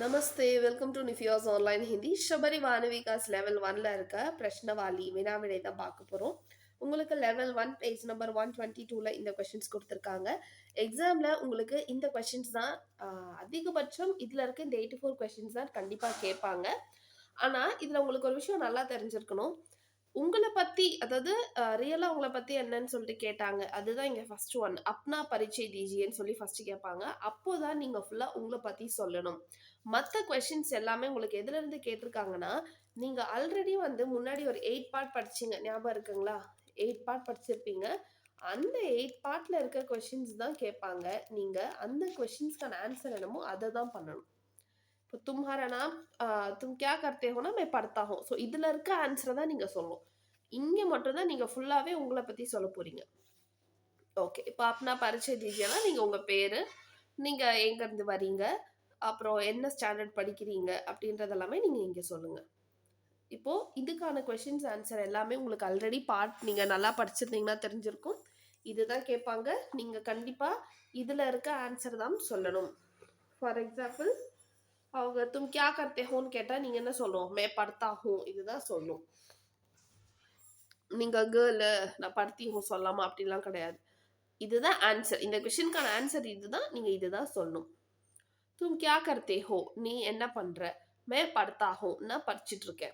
Namaste welcome to நிஃபியாஸ் online Hindi ஷபரி வானவிகாஸ் லெவல் ஒன்ல இருக்க பிரஷ்னவாலி வினாவிடை தான் பார்க்க போகிறோம். உங்களுக்கு லெவல் ஒன் பேஜ் நம்பர் 122ல இந்த கொஷின்ஸ் கொடுத்துருக்காங்க. எக்ஸாமில் உங்களுக்கு இந்த கொஷின்ஸ் தான் அதிகபட்சம் இதில் இருக்க இந்த 84 கொஷின்ஸ் தான் கண்டிப்பாக கேட்பாங்க. ஆனால் இதில் உங்களுக்கு ஒரு விஷயம் நல்லா தெரிஞ்சிருக்கணும். உங்கள பத்தி அதாவது ரியலா உங்கள பத்தி என்னன்னு சொல்லிட்டு கேட்டாங்க. அதுதான் இங்க ஃபர்ஸ்ட் ஒன். அப்னா பரிச்சய் தீஜியேன்னு சொல்லி ஃபர்ஸ்ட் கேட்பாங்க. அப்போதான் நீங்க ஃபுல்லா உங்கள பத்தி சொல்லணும். மத்த கொஸ்டின்ஸ் எல்லாமே உங்களுக்கு எதுலருந்து கேட்டிருக்காங்கன்னா, நீங்க ஆல்ரெடி வந்து முன்னாடி ஒரு 8 பார்ட் படிச்சீங்க. ஞாபகம் இருக்குங்களா? 8 பார்ட் படிச்சிருப்பீங்க. அந்த 8 பார்ட்ல இருக்க கொஸ்டின்ஸ் தான் கேட்பாங்க. நீங்க அந்த கொஸ்டின்ஸ்க்கான ஆன்சர் என்னமோ அத தான் பண்ணணும். இப்போ तुम्हारा नाम तुम क्या करते हो ना मैं पढ़ता हूँ. ஸோ இதுல இருக்க ஆன்சர தான் நீங்க சொல்லணும். இங்க மட்டும் தான் நீங்க ஃபுல்லாவே உங்கள பத்தி சொல்லப் போறீங்க. ஓகே. இப்போ அப்னா பரிச்சய் தீஜியேனா நீங்க உங்க பேரு, நீங்க எங்கருந்து வரீங்க, அப்புறம் என்ன ஸ்டாண்டர்ட் படிக்கிறீங்க அப்படின்றது எல்லாமே நீங்க இங்க சொல்லுங்க. இப்போ இதுக்கான கொஸ்டின்ஸ் ஆன்சர் எல்லாமே உங்களுக்கு ஆல்ரெடி பார்ட் நீங்க நல்லா படிச்சிருந்தீங்கன்னா தெரிஞ்சிருக்கும். இதுதான் கேட்பாங்க. நீங்க கண்டிப்பா இதுல இருக்க ஆன்சர் தான் சொல்லணும். ஃபார் எக்ஸாம்பிள் அவங்க தும் கியா கர்த்தே ஹோன்னு கேட்டா நீங்க என்ன சொல்லணும்? மே பढ़ता हूँ இதுதான் சொல்லணும். நீங்க கேர்ளு நான் படுத்தி ஹூ சொல்லாமா அப்படிலாம் கிடையாது. இதுதான் ஆன்சர். இந்த கொஸ்டினுக்கான ஆன்சர் இதுதான். நீங்க இதுதான் சொல்லணும். தும் கியா கர்த்தே ஹோ நீ என்ன பண்ற? மே பढ़ता हूँ நான் படிச்சிட்டு இருக்கேன்.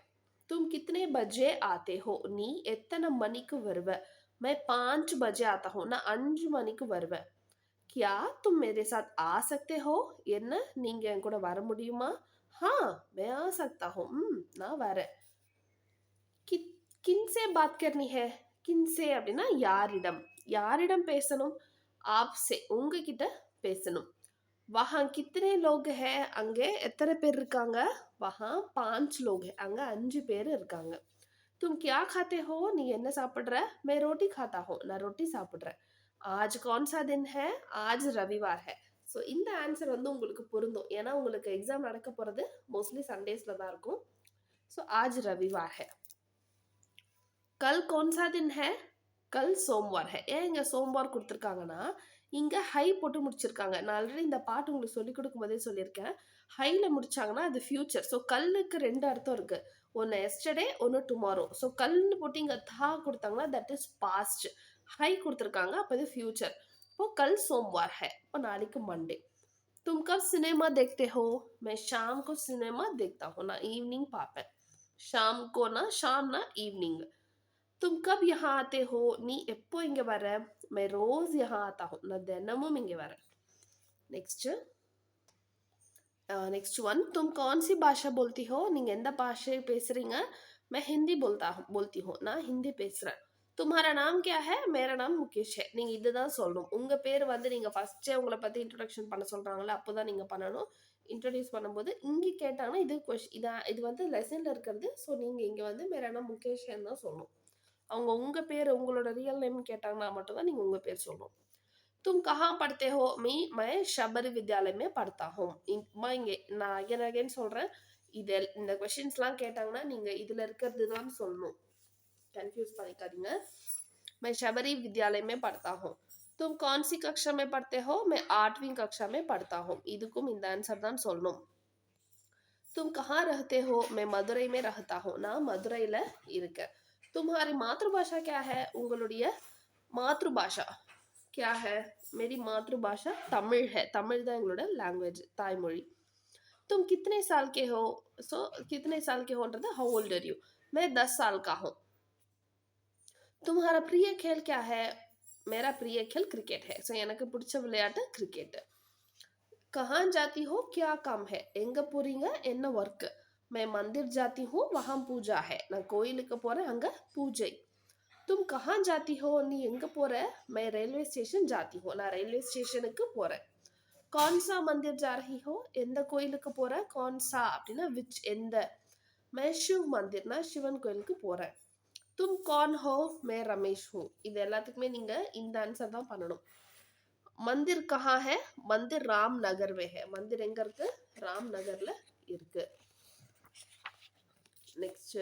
तुम कितने बजे आते हो நீ எத்தனை மணிக்கு வருவ? मैं 5 बजे आता हूँ நான் 5 மணிக்கு வருவேன். क्या तुम मेरे साथ आ सकते हो என்ன நீங்க என் கூட வர முடியுமா? हाँ मैं आ सकता हूँ நான் வரேன். किनसे बात करनी है किनसे அப்படின்னா யாரிடம் யாரிடம் பேசணும் आपसे உங்ககிட்ட பேசணும் वहाँ कितने लोग हैं அங்கே எத்தனை பேர் இருக்காங்க वहाँ 5 लोग हैं அங்க 5 பேர் இருக்காங்க तुम क्या खाते हो நீ என்ன சாப்பிடுற मैं रोटी खाता हूँ நான் ரொட்டி சாப்பிடுறேன் आज कौन सा दिन है आज रविवार है ஸோ இந்த ஆன்சர் வந்து உங்களுக்கு பொருந்தும் ஏன்னா உங்களுக்கு எக்ஸாம் நடக்க போகிறது மோஸ்ட்லி சண்டேஸில் தான் இருக்கும் ஸோ आज रविवार है கல் கौन-सा दिन है கல் சோம்வார் है ஏன் இங்க சோம்வார் கொடுத்துருக்காங்கன்னா இங்க ஹை போட்டு முடிச்சிருக்காங்க நான் ஆல்ரெடி இந்த பாட்டு உங்களுக்கு சொல்லிக் கொடுக்கும் போதே சொல்லியிருக்கேன் ஹைல முடிச்சாங்கன்னா அது ஃபியூச்சர் ஸோ கல்லுக்கு 2 அர்த்தம் இருக்கு ஒன்று எஸ்டர்டே ஒன்று டுமாரோ ஸோ கல்னு போட்டு இங்க தா கொடுத்தாங்கன்னா தட் இஸ் பாஸ்ட் ஹை கொடுத்துருக்காங்க அப்போ இது ஃபியூச்சர் இப்போ கல் சோம்வார் है இப்போ நாளைக்கு மண்டே तुम कब सिनेमा देखते हो मैं शाम को सिनेमा देखता हूँ நான் ஈவினிங் பார்ப்பேன் ஷாம் கோனா ஷாம்னா ஈவினிங் तुम कब यहाँ आते हो நீ எப்போ இங்க வர मैं रोज यहाँ आता हूँ நான் தினமும் இங்க வரேன் नेक्स्ट वन तुम कौन सी भाषा बोलती हो நீங்க எந்த பாஷை பேசுறீங்க मैं हिंदी बोलती हूँ நான் ஹிந்தி பேசுறேன் तुम्हारा नाम क्या है मेरा नाम मुकेश है நீங்க இதுதான் சொல்லணும் உங்க பேர் வந்து நீங்க ஃபர்ஸ்டே உங்களை பத்தி இன்ட்ரோடக்ஷன் பண்ண சொல்றாங்கல்ல அப்போதான் நீங்க பண்ணணும் இன்ட்ரோடியூஸ் பண்ணும்போது இங்க கேட்டாங்கன்னா இது வந்து லெசன்ல இருக்கிறது ஸோ நீங்க இங்க வந்து मेरा नाम मुकेश है தான் சொல்லணும் அவங்க உங்க பேர் உங்களோட ரியல் நேம் கேட்டாங்கன்னா மட்டும் தான் நீங்க உங்க பேர் சொல்லணும் तुम कहाँ पढ़ते हो मैं शबरी विद्यालय में पढ़ता हूँ இங்க நான் அகைன் அகைன் சொல்றேன் இது இந்த கொஸ்டின்ஸ்லாம் கேட்டாங்கன்னா நீங்க இதுல இருக்கிறது தான் சொல்லணும் कंफ्यूज பண்ணிக்காதீங்க मैं शबरी विद्यालय में पढ़ता हूँ तुम कौन सी कक्षा में पढ़ते हो मैं 8वीं कक्षा में पढ़ता हूँ இதுக்கும் இந்த ஆன்சர் தான் சொல்லணும் तुम कहाँ रहते हो मैं मदुरै में रहता हूँ நான் மதுரையில இருக்கேன் तुम्हारी मातृभाषा क्या है உங்களுடைய मातृभाषा क्या है मेरी मातृभाषा तमिल है तमिल தான் எங்களோட லாங்குவேஜ் தாய்மொழி तुम कितने साल के हो सो कितने साल के होன்றது how old are you मैं 10 साल का हूँ तुम्हारा प्रिय खेल क्या है मेरा प्रिय खेल क्रिकेट है सो எனக்கு பிடிச்ச விளையாட்டு கிரிக்கெட் कहाँ जाती हो क्या काम है எங்க போறீங்க என்ன ஒர்க் मैं मंदिर जाती हूँ वहाँ पूजा है நான் கோயிலுக்கு போறேன் அங்க பூஜை तुम कहाँ जाती हो நீ எங்க போற मैं रेलवे स्टेशन जाती हूँ நான் ரயில்வே ஸ்டேஷனுக்கு போறேன் कौन सा मंदिर जा रही हो எந்த கோயிலுக்கு போற कौन सा அப்படின்னா விச் எந்த मैं शिव मंदिर நான் சிவன் கோயிலுக்கு போறேன் तुम कौन हो मैं रमेश हूँ இது எல்லாத்துக்குமே நீங்க இந்த ஆன்சர் தான் பண்ணணும் मंदिर कहाँ है मंदिर रामनगर में है मंदिर எங்க இருக்கு ராம்நகர்ல இருக்கு नेक्स्ट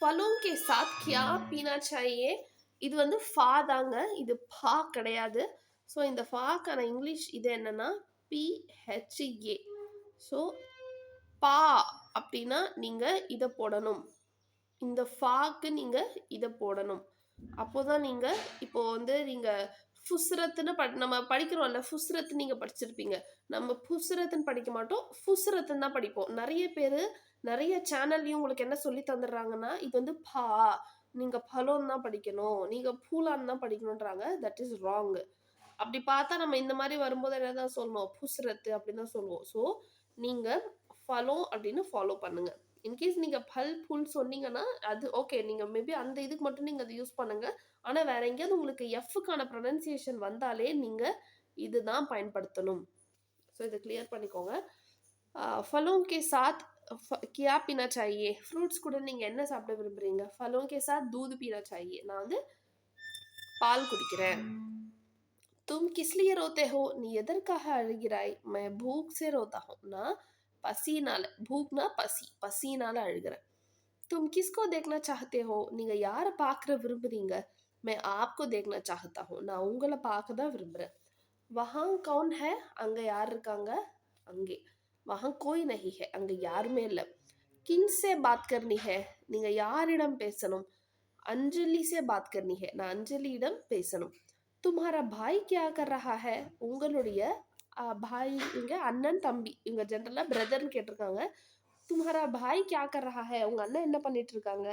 फलों के साथ क्या पीना चाहिए இது வந்து ஃபா தாங்க இது பா கிடையாது ஸோ இந்த ஃபாக்கான இங்கிலீஷ் இது என்னன்னா PHA. ஸோ பா அப்படின்னா நீங்க இதை போடணும். இந்த ஃபாக்கு நீங்க இதை போடணும். அப்போதான் நீங்க இப்போ வந்து நீங்க ஃபுஸ்ரத்துன்னு நம்ம படிக்கிறோம்ல, ஃபுஸ்ரத் நீங்க படிச்சிருப்பீங்க. நம்ம ஃபுஸ்ரத்துன்னு படிக்க மாட்டோம், ஃபுஸ்ரத்துன்னு தான் படிப்போம். நிறைய பேரு நிறைய சேனல்லையும் உங்களுக்கு என்ன சொல்லி தந்துடுறாங்கன்னா, இது வந்து பா, நீங்க பலோன்னு தான் படிக்கணும், நீங்க பூலான்னு தான் படிக்கணுன்றாங்க. That is wrong. அப்படி பார்த்தா நம்ம இந்த மாதிரி வரும்போது என்னதான் சொல்லணும், ஃபுஸ்ரத்து அப்படின்னு தான் சொல்லுவோம். ஸோ நீங்க ஃபலோ அப்படின்னு ஃபாலோ பண்ணுங்க. இன்கேஸ் நீங்க பல் புல் சொன்னீங்கன்னா அது ஓகே, நீங்க மேபி அந்த இதுக்கு மட்டும் நீங்க அதை யூஸ் பண்ணுங்க. ஆனா வேற எங்கேயாவது உங்களுக்கு எஃப்க்கான ப்ரொனன்சியேஷன் வந்தாலே நீங்க இதுதான் பயன்படுத்தணும். ஸோ இதை கிளியர் பண்ணிக்கோங்க. फलों के साथ क्या पीना चाहिए? ஃப்ரூட்ஸ் கூட நீங்க என்ன சாப்பிட விரும்புறீங்க? फलों के साथ दूध पीना चाहिए. நான் வந்து பால் குடிக்கிறேன். तुम किस लिए रोते हो? நீ எதற்காக அழுகிறாய்? मैं भूख से रोता हूँ. நான் பசினால, भूखனா பசி, பசினால அழுகிறேன். तुम किसको देखना चाहते हो? நீங்க யார பார்க்க விரும்புறீங்க? मैं आपको देखना चाहता हूँ. நான் உங்களை பார்க்க தான் விரும்புறேன். वहाँ कौन है? அங்க யார் இருக்காங்க? அங்கே. वहाँ कोई नहीं है. அங்க யாருமே இல்ல. किनसे बात करनी है? நீங்க யாரிடம் பேசணும்? अंजलि से बात करनी है. நான் அஞ்சலியிடம் பேசணும். तुम्हारा भाई क्या कर रहा है? உங்களுடைய பாய் இங்க அண்ணன் தம்பி, இங்க ஜெனரலா பிரதர்னு கேட்டிருக்காங்க. तुम्हारा भाई क्या कर रहा है? உங்க அண்ணன் என்ன பண்ணிட்டு இருக்காங்க?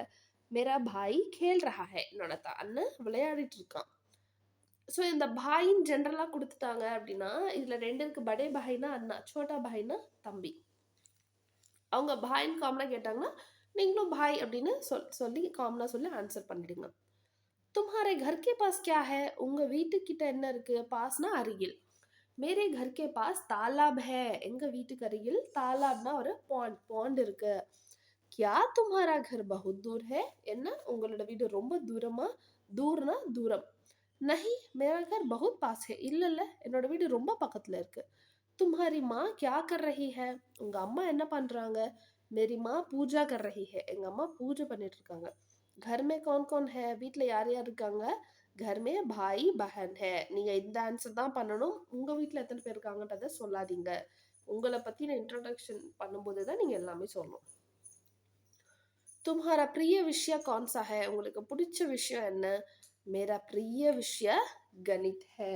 मेरा भाई खेल रहा है. என்னோட அண்ணன் விளையாடிட்டு இருக்கான். ஸோ இந்த பாயின்னு ஜென்ரலா கொடுத்துட்டாங்க அப்படின்னா இதுல ரெண்டு இருக்கு. படே பாய்னா அண்ணா, சோட்டா பாய்னா தம்பி. அவங்க பாயின்னு காமனா கேட்டாங்கன்னா நீங்களும் பாய் அப்படின்னு சொல்லி காமனா சொல்லி ஆன்சர் பண்ணிடுங்க. तुम्हारे घर के पास क्या है? உங்க வீட்டுக்கிட்ட என்ன இருக்கு? பாஸ்னா அருகில். मेरे घर के पास तालाब है. எங்க வீட்டுக்கு அருகில் தாலாப்னா ஒரு பாண்ட் இருக்கு. क्या तुम्हारा घर बहुत दूर है? என்ன உங்களோட வீடு ரொம்ப தூரமா? दूरனா தூரம். नहीं मेरा घर बहुत पास है. இல்ல இல்ல என்னோட வீடு ரொம்ப பக்கத்துல இருக்கு. तुम्हारी माँ क्या कर रही है? உங்க அம்மா என்ன பண்றாங்க? मेरी माँ पूजा कर रही है. எங்க அம்மா பூஜை பண்ணிட்டு இருக்காங்க. घर में कौन कौन है? வீட்ல யார் யார் இருக்காங்க? घर में भाई बहन है. நீங்க இந்த ஆன்சர் தான் பண்ணணும். உங்க வீட்ல எத்தனை பேர் இருக்காங்கன்றத சொல்லாதீங்க. உங்களை பத்தின இன்ட்ரோடக்ஷன் பண்ணும்போது தான் நீங்க எல்லாமே சொல்லணும். तुम्हारा प्रिय विषय कौन सा है? உங்களுக்கு பிடிச்ச விஷயம் என்ன? मेरा प्रिय विषय गणित है.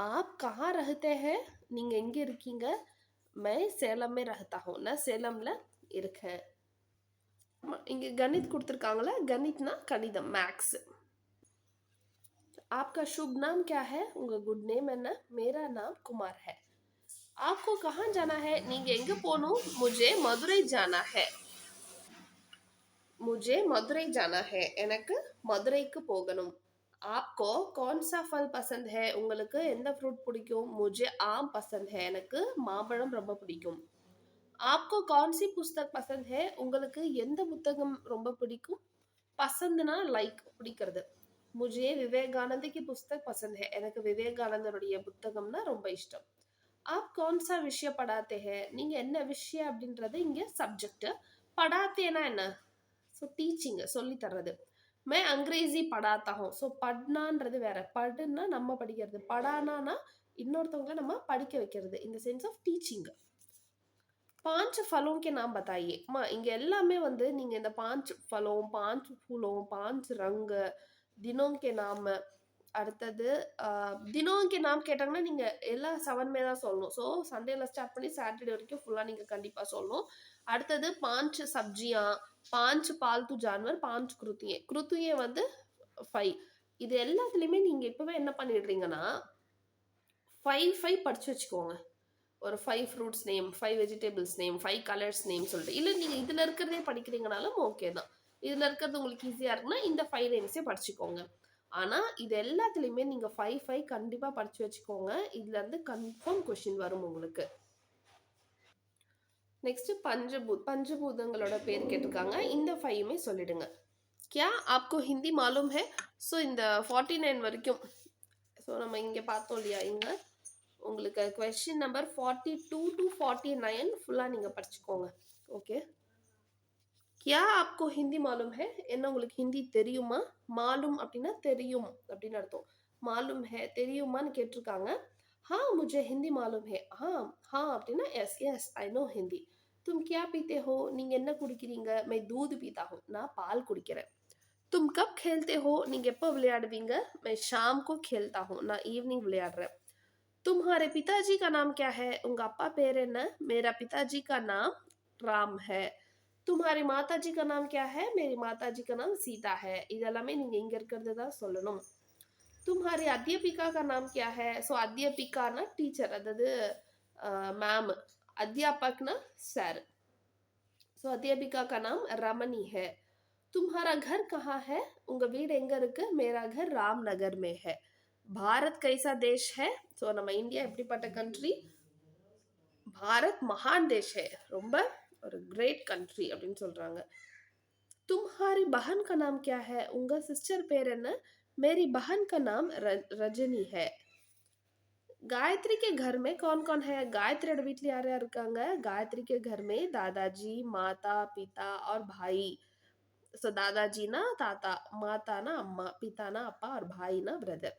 आप कहाँ रहते हैं? நீங்க எங்க இருக்கீங்க? मैं சேலம் में रहता हूँ. நான் சேலம்ல இருக்கேன். இங்க கணித் கொடுத்துருக்காங்களா? கணித்னா கணிதம், மேக்ஸ். आपका शुभ नाम क्या है? உங்க குட் நேம் என்ன? मेरा नाम कुमार है. आपको कहाँ जाना है? நீங்க எங்க போகணும்? मुझे मदुरै जाना है. मुझे मदुरै जाना है. எனக்கு மதுரைக்கு போகணும். आपको कौन सा फल पसंद है? உங்களுக்கு எந்த ஃப்ரூட் பிடிக்கும்? मुझे आम पसंद है. எனக்கு மாம்பழம் ரொம்ப பிடிக்கும். आपको कौन सी पुस्तक पसंद है? உங்களுக்கு எந்த புத்தகம் ரொம்ப பிடிக்கும்? பசந்துனா லைக், பிடிக்கிறது. मुझे विवेकानंद की पुस्तक पसंद है. எனக்கு விவேகானந்தருடைய புத்தகம்னா ரொம்ப இஷ்டம். आप कौन सा विषय पढ़ाते हैं? நீங்க என்ன விஷயம் அப்படின்றது இங்க சப்ஜெக்ட். படாத்தேனா என்ன? ஸோ டீச்சிங், சொல்லி தர்றது. मैं अंग्रेजी पढ़ाता हूँ. ஸோ பட்னான்றது வேற. படுன்னா நம்ம படிக்கிறது, படானா இன்னொருத்தவங்களை நம்ம படிக்க வைக்கிறது. இந்த சென்ஸ் ஆஃப் டீச்சிங். पांच फलों के नाम बताइए. இங்க எல்லாமே வந்து நீங்க இந்த पांच फलों, पांच फूलों, पांच रंग, दिनों के नाम, அடுத்தது दिनों के नाम கேட்டாங்கன்னா நீங்க எல்லா 7மே தான் சொல்லணும். ஸோ சண்டேல ஸ்டார்ட் பண்ணி சாட்டர்டே வரைக்கும் ஃபுல்லா நீங்க கண்டிப்பா சொல்லணும். அடுத்தது पांच सब्जियां, पांच पालतू जानवर, पांच कृतिये. कृतिये வந்து 5. இது எல்லாத்துலயுமே நீங்க இப்பவே என்ன பண்ணிடுறீங்கன்னா 5 படிச்சு வச்சுக்கோங்க. ஒரு 5 fruits name, 5 vegetables name, 5 colours name சொல்லிட்டு. இல்லை நீங்கள் இதில் இருக்கிறதே படிக்கிறீங்கனாலும் ஓகே தான். இதில் இருக்கிறது உங்களுக்கு ஈஸியாக இருக்குன்னா இந்த 5 நேம்ஸே படிச்சுக்கோங்க. ஆனால் இது எல்லாத்துலேயுமே நீங்கள் 5 கண்டிப்பாக படித்து வச்சுக்கோங்க. இதுலேருந்து கன்ஃபார்ம் கொஷின் வரும் உங்களுக்கு. நெக்ஸ்ட் பஞ்சபூதங்களோட பேர் கேட்டிருக்காங்க. இந்த 5மே சொல்லிடுங்க. क्या आपको हिंदी मालूम है? ஸோ இந்த 49 வரைக்கும் ஸோ நம்ம இங்கே பார்த்தோம் இல்லையா, இங்கே உங்களுக்கு क्वेश्चन நம்பர் 42 to 49 ஃபுல்லா நீங்க படிச்சுக்கோங்க. ஓகே. क्या आपको हिंदी मालूम है? என்ன உங்களுக்கு ஹிந்தி தெரியுமா? மாலும் அப்படின்னா தெரியும் அப்படின்னு அர்த்தம். மாலும் है தெரியுமான்னு கேட்டிருக்காங்க. हाँ, मुझे हिंदी मालूम है. हाँ, हाँ அப்படின்னா yes, yes I know Hindi. तुम क्या पीते हो? நீங்க என்ன குடிக்கிறீங்க? मैं दूध पीता हूँ. நான் பால் குடிக்கிறேன். तुम कब खेलते हो? நீங்க எப்போ விளையாடுவீங்க? मैं शाम को खेलता हूँ. நான் ஈவினிங் விளையாடுறேன். तुम्हारे पिताजी का नाम क्या है? உங்க அப்பா பேர் என்ன? मेरा पिताजी का नाम राम है. तुम्हारी माताजी का नाम क्या है? मेरी माताजी का नाम सीता है. இதெல்லாமே நீங்க இங்க இருக்கிறது தான் சொல்லணும். तुम्हारी अध्यापिका का नाम क्या है? ஸோ அத்தியாபிகானா டீச்சர், அதாவது மேம். அத்தியாபக்னா சார். ஸோ अध्यापिका का नाम रमनी है. तुम्हारा घर कहाँ है? உங்க வீடு எங்க இருக்கு? मेरा घर रामनगर में है. भारत कैसा देश है? ஸோ நம்ம இந்தியா எப்படிப்பட்ட கண்ட்ரி? பாரத் மகான் தேஷ் है. ரொம்ப ஒரு கிரேட் கண்ட்ரி அப்படின்னு சொல்றாங்க. तुम्हारी बहन का नाम क्या है? उंगा सिस्टर பேர் என்ன? मेरी बहन का नाम रजनी है. गायत्री के घर में कौन कौन है? गायत्रिயோட வீட்ல யார் யார் இருக்காங்க? गायत्री के घर में दादाजी, माता, पिता और भाई. सो दादाजी ना ताता, माता ना अम्मा, पिता ना அப்பா और भाई ना ब्रदर.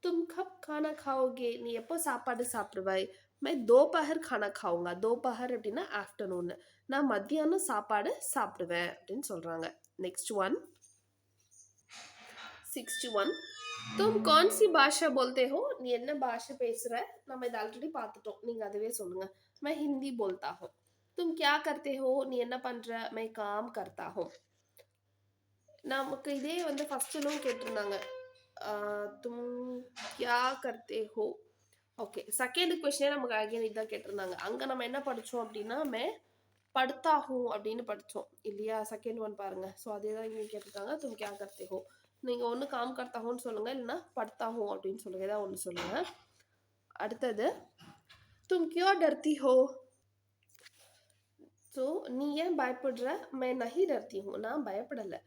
तुम कब खाना खाओगे? நீ எப்போ சாப்பாடு சாப்பிடுவாய்? मैं दोपहर खाना खाऊंगा. दोपहर அப்படின்னா ஆஃப்டர்நூன். நான் மத்தியானம் சாப்பாடு சாப்பிடுவேன் அப்படின்னு சொல்றாங்க. Next one 61. तुम कौन सी भाषा बोलते हो? நீ என்ன பாஷை பேசுற? நம்ம இதை ஆல்ரெடி பார்த்துட்டோம். நீங்க அதுவே சொல்லுங்க. मैं हिंदी बोलता हूँ. तुम क्या करते हो? நீ என்ன பண்ற? मैं काम करता हूँ. நமக்கு இதே வந்து ஃபர்ஸ்ட்லும் கேட்டிருந்தாங்க. तुम क्या करते हो? ஓகே, செகண்ட் கொஸ்டினே நமக்கு அகைன் இதான் கேட்டிருந்தாங்க. அங்க நம்ம என்ன படிச்சோம் அப்படின்னா मैं पढ़ता हूँ அப்படின்னு படிச்சோம் இல்லையா? செகண்ட் ஒன் பாருங்க. ஸோ அதே தான் இங்கே கேட்டிருக்காங்க. तुम क्या करते हो? நீங்க ஒன்று काम करता हूன்னு சொல்லுங்க, இல்லைன்னா पढ़ता हूँ அப்படின்னு சொல்லுங்க. ஏதாவது ஒன்று சொல்லுங்க. அடுத்தது तुम क्यों डरती हो? ஸோ நீ ஏன் பயப்படுற? मैं नहीं डरती हूँ. நான் பயப்படலை.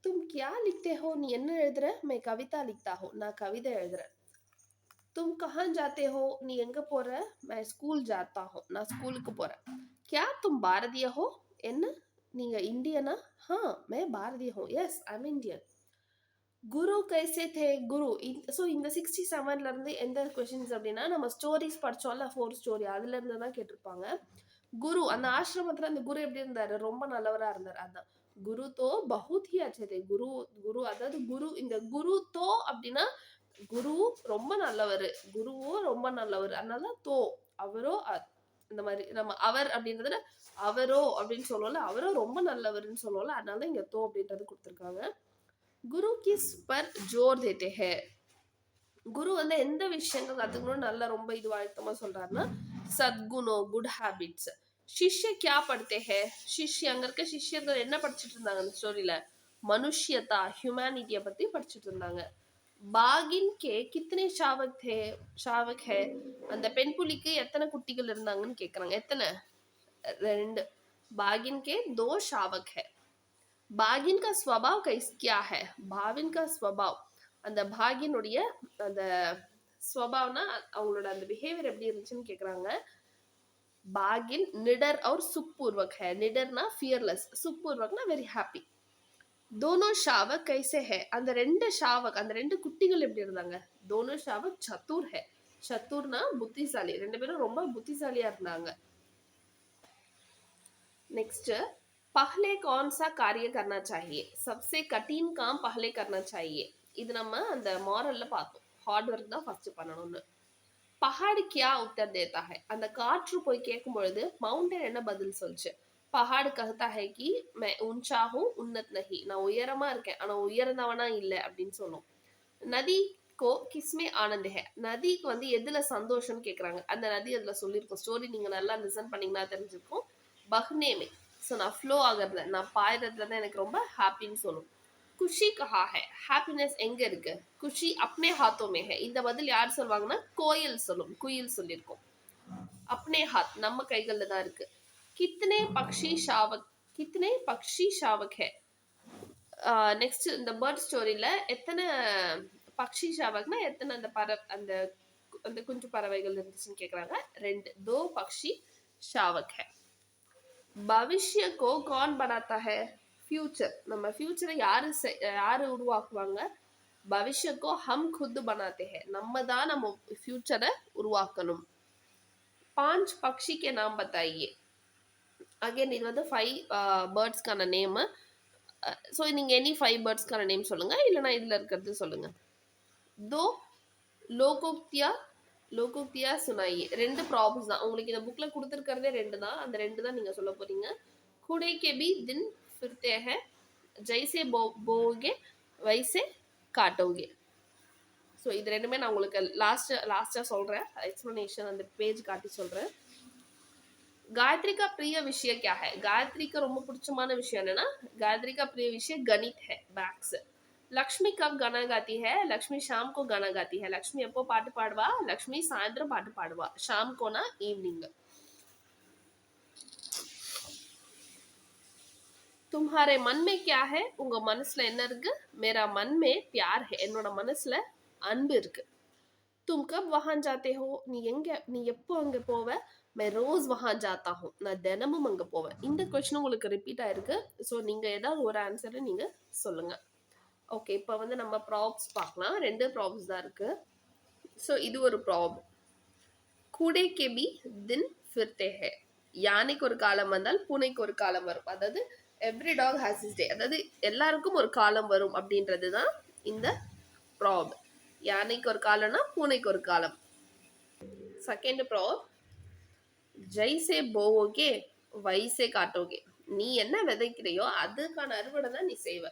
तुम क्या लिखते हो? நீ என்ன எழுதுற? मैं कविता लिखता हूँ. நான் கவிதை எழுதுறேன். तुम कहाँ जाते हो? நீ எங்க போற? मैं स्कूल जाता हूँ. நான் ஸ்கூலுக்கு போறேன். क्या तुम भारतीय हो? என்ன நீங்க இந்தியனா? हाँ मैं भारतीय हूँ. yes I'm Indian. குரு கைசே தே? குரு. ஸோ இந்த 67ல இருந்து எந்த கொஸ்டின்ஸ் அப்படின்னா நம்ம ஸ்டோரிஸ் படிச்சோம்ல, 4 ஸ்டோரி, அதுல இருந்து தான் கேட்டிருப்பாங்க. குரு அந்த ஆசிரமத்துல அந்த குரு எப்படி இருந்தாரு? ரொம்ப நல்லவரா இருந்தார். அதான் குரு தோ பகுத் ஹி அச்சே தே. குரு குரு அதாவது குரு, இந்த குரு தோ அப்படின்னா குரு ரொம்ப நல்லவர், குருவோ ரொம்ப நல்லவர், அதனால தோ அவரோ இந்த மாதிரி நம்ம அவர் அப்படின்றதுல அவரோ அப்படின்னு சொல்லுவோம்ல, அவரோ ரொம்ப நல்லவர்னு சொல்லுவோம்ல, அதனால இங்க தோ அப்படின்றது கொடுத்துருக்காங்க. குரு கிஸ் பர் ஜோர் தேத்தே ஹே? குரு வந்து எந்த விஷயங்கள் கத்துக்கணும் நல்லா ரொம்ப இது அழுத்தமா சொல்றாருன்னா சத்குணோ, குட் ஹேபிட்ஸ். சிஷ்ய கியா படுத்தே ஹே? சிஷ்ய அங்க இருக்க சிஷ்யர்கள் என்ன படிச்சுட்டு இருந்தாங்க அந்த ஸ்டோரியில? மனுஷியதா, ஹியூமனிட்டியை பத்தி படிச்சுட்டு இருந்தாங்க. பாகின் கே கித்தனை ஷாவக் ஹே? அந்த பெண் புலிக்கு எத்தனை குட்டிகள் இருந்தாங்கன்னு கேக்குறாங்க. எத்தனை? 2. बागिन के 2 शावक है. बागिन का स्वभाव क्या है? भाविन का स्वभाव, அந்த பாகினுடைய அந்த ஸ்வபாவ்னா அவங்களோட அந்த பிஹேவியர் எப்படி இருந்துச்சுன்னு கேக்குறாங்க. பாகின் நிடர் और सुखपूर्वक है. நிடர்னா ஃபியர்லெஸ், सुखपूर्वकனா வெரி ஹாப்பி. दोनों शावक कैसे है? அந்த ரெண்டு ஷாவக், அந்த ரெண்டு குட்டிகள் எப்படி இருந்தாங்க? दोनों शावक चतुर है. சத்துர்னா புத்திசாலி, ரெண்டு பேரும் ரொம்ப புத்திசாலியா இருந்தாங்க. नेक्स्ट पहले कौन सा कार्य करना चाहिए? सबसे कठिन काम पहले करना चाहिए. இது நம்ம அந்த மாரல்ல பார்த்தோம். ஹார்ட் ஒர்க் தான் ஃபர்ஸ்ட் பண்ணணும்னு. பஹாடு கியா உத்தர் தேத்தா ஹை? அந்த காற்று போய் கேட்கும் பொழுது மவுண்டன் என்ன பதில் சொல்லுச்சு? பஹாடு கஹதா high Ki my Ooncha who Unnat நஹி? நான் உயரமா இருக்கேன் ஆனா உயர்ந்தவனா இல்ல அப்படின்னு சொல்லும். நதி கோ கிஸ்மே ஆனந்த் ஹே? நதிக்கு வந்து எதுல சந்தோஷம்னு கேக்குறாங்க. அந்த நதி அதுல சொல்லியிருக்கும். ஸ்டோரி நீங்க நல்லா லிசன் பண்ணீங்கன்னா தெரிஞ்சிருக்கும். பஹ்னே மே. ஸோ நான் ஃப்ளோ ஆகிறதுல, நான் பாயறதுல தான் எனக்கு ரொம்ப ஹாப்பின்னு சொல்லும். குஷி கஹா ஹை? ஹாப்பினஸ் எங்க இருக்கு? குஷி அப்னே ஹாத்தோ மே ஹை? இந்த பதில் யார் சொல்லுவாங்கன்னா கோயில் சொல்லும், குயில் சொல்லியிருக்கோம். அப்னே ஹாத் நம்ம கைகள்ல தான் இருக்கு. கித்தனை பக்ஷி ஷாவக்? கித்தனை பக்ஷி ஷாவக் ஹை? நெக்ஸ்ட் இந்த பேர்ட் ஸ்டோரியில எத்தனை பக்ஷி ஷாவக்னா எத்தனை அந்த அந்த அந்த குஞ்சு பறவைகள் இருந்துச்சுன்னு கேக்குறாங்க. 2. दो पक्षी शावक है. भविष्य को कौन बनाता है? फ्यूचर, நம்ம ஃபியூச்சரை யாரு உருவாக்குவாங்க? भविष्य को हम खुद बनाते हैं. நம்ம தான் நம்ம ஃபியூச்சரை உருவாக்கணும். 5 पक्षी के नाम बताइए. அகைன் இது வந்து 5 பேர்ட்ஸ்க்கான நேம். ஸோ நீங்க எனி 5 பேர்ட்ஸ்க்கான நேம் சொல்லுங்க, இல்லைனா இதுல இருக்கிறது சொல்லுங்க. दो लोकोक्तिया लोकोक्तिया सुनाइए. 2 ப்ராப்ஸ் தான் உங்களுக்கு இந்த புக்ல கொடுத்துருக்கிறதே 2 தான். அந்த 2 தான் நீங்க சொல்ல போறீங்க. कुड़े के भी दिन फिरते हैं, जैसे बोओगे वैसे काटोगे. ஸோ இது ரெண்டுமே நான் உங்களுக்கு லாஸ்டா சொல்றேன். எக்ஸ்பிளனேஷன் அந்த பேஜ் காட்டி சொல்றேன். गायत्री का प्रिय विषय क्या है? गायत्री का ரொம்ப பிடிச்சமான விஷயம் என்னன்னா, गायत्री का प्रिय विषय गणित है, मैथ्स. लक्ष्मी कब गाना गाती है? लक्ष्मी शाम को गाना गाती है. लक्ष्मी எப்போ பாட்டு பாடுவா? லக்ஷ்மி சாயந்தரம் பாட்டு பாடுவா. शाम को ना ஈவினிங். तुम्हारे मन में क्या है? உங்க மனசுல என்ன இருக்கு? मेरा मन में प्यार है. என்னோட மனசுல அன்பு இருக்கு. तुम कब वहां जाते हो? நீ எப்போ அங்க போவ? मैं रोज वहां जाता हूं. நான் தினமும் அங்க போவேன். இந்த क्वेश्चन உங்களுக்கு ரிப்பீட் ஆயிருக்கு. சோ நீங்க ஏதாவது ஒரு ஆன்சரை நீங்க சொல்லுங்க. ஓகே, இப்போ வந்து நம்ம ப்ராப்ஸ் பார்க்கலாம். 2 ப்ராப்ஸ் தான் இருக்கு. சோ இது ஒரு ப்ராப். கூடே கே பி தின் ஃபிர்தே ஹே. யானைக்கு ஒரு காலம் வந்தால் பூனைக்கு ஒரு காலம் வரும். அதாவது எவ்ரி டாக் ஹேஸ் இஸ் டே. அதாவது எல்லாருக்கும் ஒரு காலம் வரும் அப்படின்றது தான் இந்த ப்ராப். யானைக்கு ஒரு காலம்னா பூனைக்கு ஒரு காலம். செகண்ட் ப்ராப், ஜெய்சே போவோகே வைசே காட்டோகே. நீ என்ன விதைக்கிறையோ அதுக்கான அறுவடை தான் நீ செய்வ.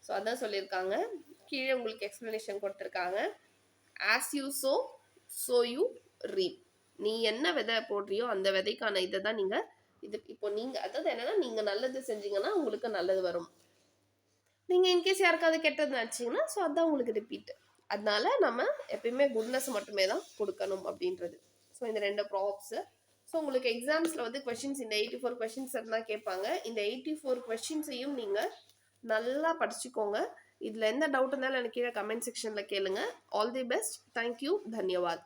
ஸோ அதான் சொல்லியிருக்காங்க. கீழே உங்களுக்கு எக்ஸ்பிளனேஷன் கொடுத்துருக்காங்க. As you so you ரீப். நீ என்ன விதை போடுறியோ அந்த விதைக்கான இதை தான் நீங்கள் இது இப்போ நீங்கள் அதாவது என்னன்னா, நீங்கள் நல்லது செஞ்சீங்கன்னா உங்களுக்கு நல்லது வரும். நீங்கள் இன்கேஸ் யாருக்காவது கெட்டது நினச்சிங்கன்னா ஸோ அதான் உங்களுக்கு ரிப்பீட். அதனால நம்ம எப்பயுமே குட்னஸ் மட்டுமே தான் கொடுக்கணும் அப்படின்றது. ஸோ இந்த 2 ப்ராப்ஸு. ஸோ உங்களுக்கு எக்ஸாம்ஸில் வந்து கொஷின்ஸ் இந்த 84 கொஷின்ஸ் தான் கேட்பாங்க. இந்த 84 கொஷின்ஸையும் நீங்கள் நல்லா படிச்சுக்கோங்க. இதில் எந்த டவுட் இருந்தாலும் எனக்கு கீழே கமெண்ட் செக்ஷனில் கேளுங்க. All the best. தேங்க்யூ. தன்யவாத்.